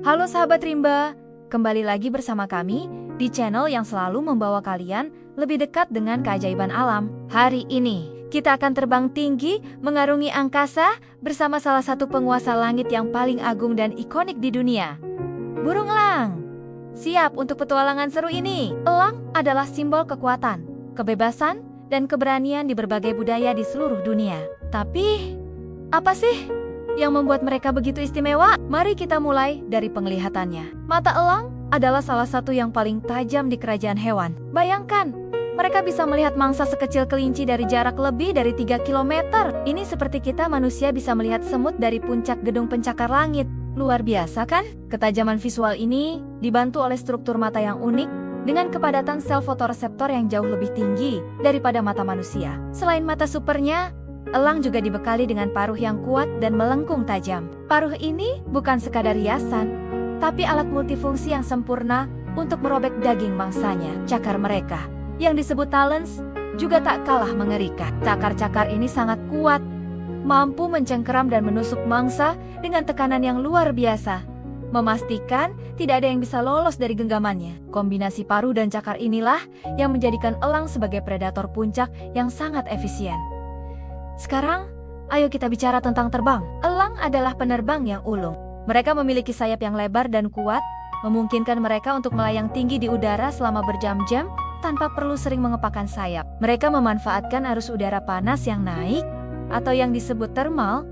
Halo sahabat rimba, kembali lagi bersama kami di channel yang selalu membawa kalian lebih dekat dengan keajaiban alam. Hari ini, kita akan terbang tinggi mengarungi angkasa bersama salah satu penguasa langit yang paling agung dan ikonik di dunia. Burung elang. Siap untuk petualangan seru ini. Elang adalah simbol kekuatan, kebebasan, dan keberanian di berbagai budaya di seluruh dunia. Tapi, apa sih yang membuat mereka begitu istimewa? Mari kita mulai dari penglihatannya. Mata elang adalah salah satu yang paling tajam di kerajaan hewan. Bayangkan, mereka bisa melihat mangsa sekecil kelinci dari jarak lebih dari 3 km. Ini seperti kita manusia bisa melihat semut dari puncak gedung pencakar langit. Luar biasa kan? Ketajaman visual ini dibantu oleh struktur mata yang unik dengan kepadatan sel fotoreseptor yang jauh lebih tinggi daripada mata manusia. Selain mata supernya, elang juga dibekali dengan paruh yang kuat dan melengkung tajam. Paruh ini bukan sekadar hiasan, tapi alat multifungsi yang sempurna untuk merobek daging mangsanya. Cakar mereka, yang disebut talons, juga tak kalah mengerikan. Cakar-cakar ini sangat kuat, mampu mencengkeram dan menusuk mangsa dengan tekanan yang luar biasa, memastikan tidak ada yang bisa lolos dari genggamannya. Kombinasi paruh dan cakar inilah yang menjadikan elang sebagai predator puncak yang sangat efisien. Sekarang, ayo kita bicara tentang terbang. Elang adalah penerbang yang ulung. Mereka memiliki sayap yang lebar dan kuat, memungkinkan mereka untuk melayang tinggi di udara selama berjam-jam tanpa perlu sering mengepakkan sayap. Mereka memanfaatkan arus udara panas yang naik, atau yang disebut thermal,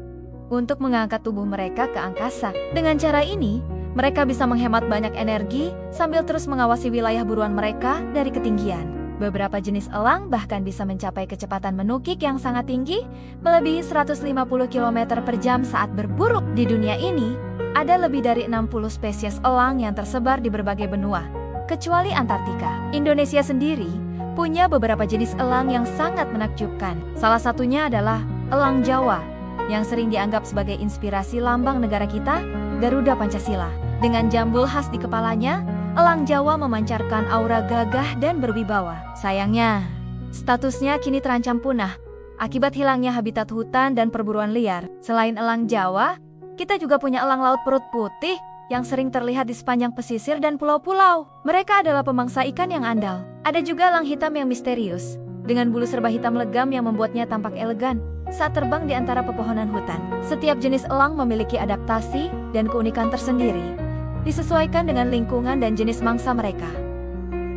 untuk mengangkat tubuh mereka ke angkasa. Dengan cara ini, mereka bisa menghemat banyak energi sambil terus mengawasi wilayah buruan mereka dari ketinggian. Beberapa jenis elang bahkan bisa mencapai kecepatan menukik yang sangat tinggi, melebihi 150 km per jam saat berburu. Di dunia ini, ada lebih dari 60 spesies elang yang tersebar di berbagai benua, kecuali Antartika. Indonesia sendiri punya beberapa jenis elang yang sangat menakjubkan. Salah satunya adalah elang Jawa, yang sering dianggap sebagai inspirasi lambang negara kita, Garuda Pancasila. Dengan jambul khas di kepalanya, elang Jawa memancarkan aura gagah dan berwibawa. Sayangnya, statusnya kini terancam punah akibat hilangnya habitat hutan dan perburuan liar. Selain elang Jawa, kita juga punya elang laut perut putih yang sering terlihat di sepanjang pesisir dan pulau-pulau. Mereka adalah pemangsa ikan yang andal. Ada juga elang hitam yang misterius, dengan bulu serba hitam legam yang membuatnya tampak elegan saat terbang di antara pepohonan hutan. Setiap jenis elang memiliki adaptasi dan keunikan tersendiri, disesuaikan dengan lingkungan dan jenis mangsa mereka.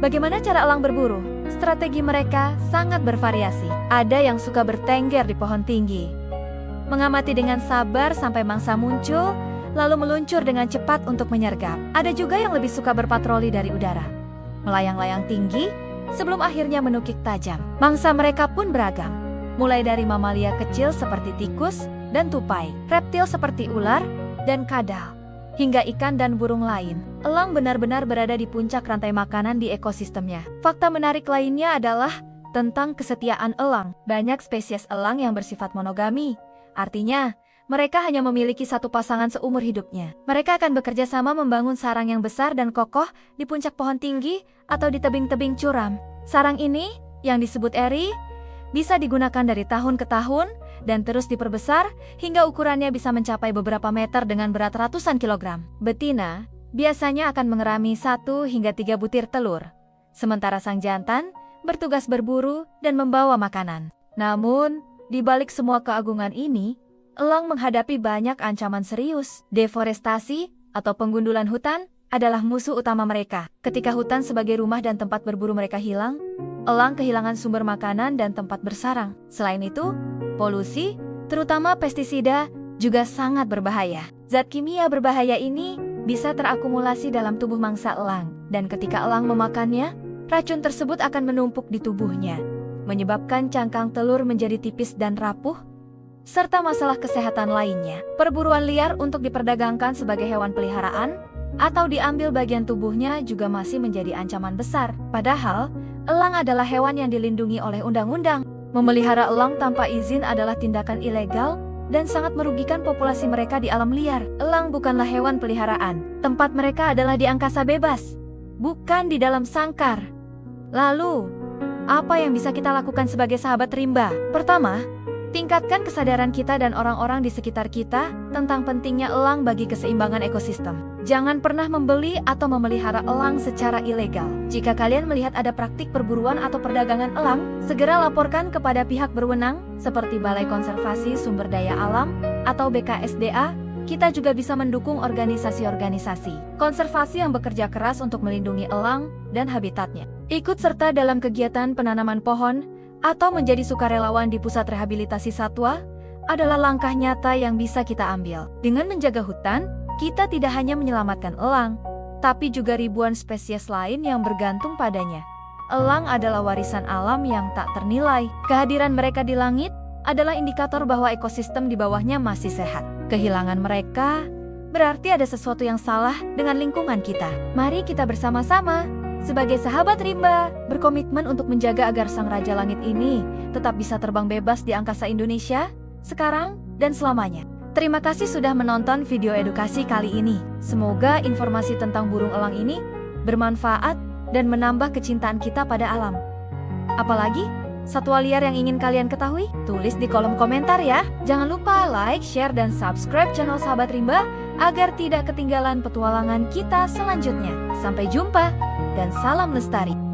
Bagaimana cara elang berburu? Strategi mereka sangat bervariasi. Ada yang suka bertengger di pohon tinggi, mengamati dengan sabar sampai mangsa muncul, lalu meluncur dengan cepat untuk menyergap. Ada juga yang lebih suka berpatroli dari udara, melayang-layang tinggi sebelum akhirnya menukik tajam. Mangsa mereka pun beragam, mulai dari mamalia kecil seperti tikus dan tupai, reptil seperti ular dan kadal, hingga ikan dan burung lain. Elang benar-benar berada di puncak rantai makanan di ekosistemnya. Fakta menarik lainnya adalah tentang kesetiaan elang. Banyak spesies elang yang bersifat monogami, artinya mereka hanya memiliki satu pasangan seumur hidupnya. Mereka akan bekerja sama membangun sarang yang besar dan kokoh di puncak pohon tinggi atau di tebing-tebing curam. Sarang ini, yang disebut eri, bisa digunakan dari tahun ke tahun dan terus diperbesar hingga ukurannya bisa mencapai beberapa meter dengan berat ratusan kilogram. Betina biasanya akan mengerami 1 hingga 3 butir telur, sementara sang jantan bertugas berburu dan membawa makanan. Namun, di balik semua keagungan ini, elang menghadapi banyak ancaman serius. Deforestasi atau penggundulan hutan adalah musuh utama mereka. Ketika hutan sebagai rumah dan tempat berburu mereka hilang, elang kehilangan sumber makanan dan tempat bersarang. Selain itu, polusi, terutama pestisida, juga sangat berbahaya. Zat kimia berbahaya ini bisa terakumulasi dalam tubuh mangsa elang, dan ketika elang memakannya, racun tersebut akan menumpuk di tubuhnya, menyebabkan cangkang telur menjadi tipis dan rapuh, serta masalah kesehatan lainnya. Perburuan liar untuk diperdagangkan sebagai hewan peliharaan atau diambil bagian tubuhnya juga masih menjadi ancaman besar. Padahal, elang adalah hewan yang dilindungi oleh undang-undang. Memelihara elang tanpa izin adalah tindakan ilegal dan sangat merugikan populasi mereka di alam liar. Elang bukanlah hewan peliharaan. Tempat mereka adalah di angkasa bebas, bukan di dalam sangkar. Lalu, apa yang bisa kita lakukan sebagai sahabat rimba? Pertama, Tingkatkan kesadaran kita dan orang-orang di sekitar kita tentang pentingnya elang bagi keseimbangan ekosistem. Jangan pernah membeli atau memelihara elang secara ilegal. Jika kalian melihat ada praktik perburuan atau perdagangan elang, segera laporkan kepada pihak berwenang seperti Balai Konservasi Sumber Daya Alam atau BKSDA. Kita juga bisa mendukung organisasi-organisasi konservasi yang bekerja keras untuk melindungi elang dan habitatnya. Ikut serta dalam kegiatan penanaman pohon atau menjadi sukarelawan di pusat rehabilitasi satwa adalah langkah nyata yang bisa kita ambil. Dengan menjaga hutan, kita tidak hanya menyelamatkan elang, tapi juga ribuan spesies lain yang bergantung padanya. Elang adalah warisan alam yang tak ternilai. Kehadiran mereka di langit adalah indikator bahwa ekosistem di bawahnya masih sehat. Kehilangan mereka berarti ada sesuatu yang salah dengan lingkungan kita. Mari kita bersama-sama sebagai sahabat rimba, berkomitmen untuk menjaga agar sang Raja Langit ini tetap bisa terbang bebas di angkasa Indonesia, sekarang dan selamanya. Terima kasih sudah menonton video edukasi kali ini. Semoga informasi tentang burung elang ini bermanfaat dan menambah kecintaan kita pada alam. Apalagi, satwa liar yang ingin kalian ketahui? Tulis di kolom komentar ya. Jangan lupa like, share, dan subscribe channel Sahabat Rimba agar tidak ketinggalan petualangan kita selanjutnya. Sampai jumpa! Dan salam lestari.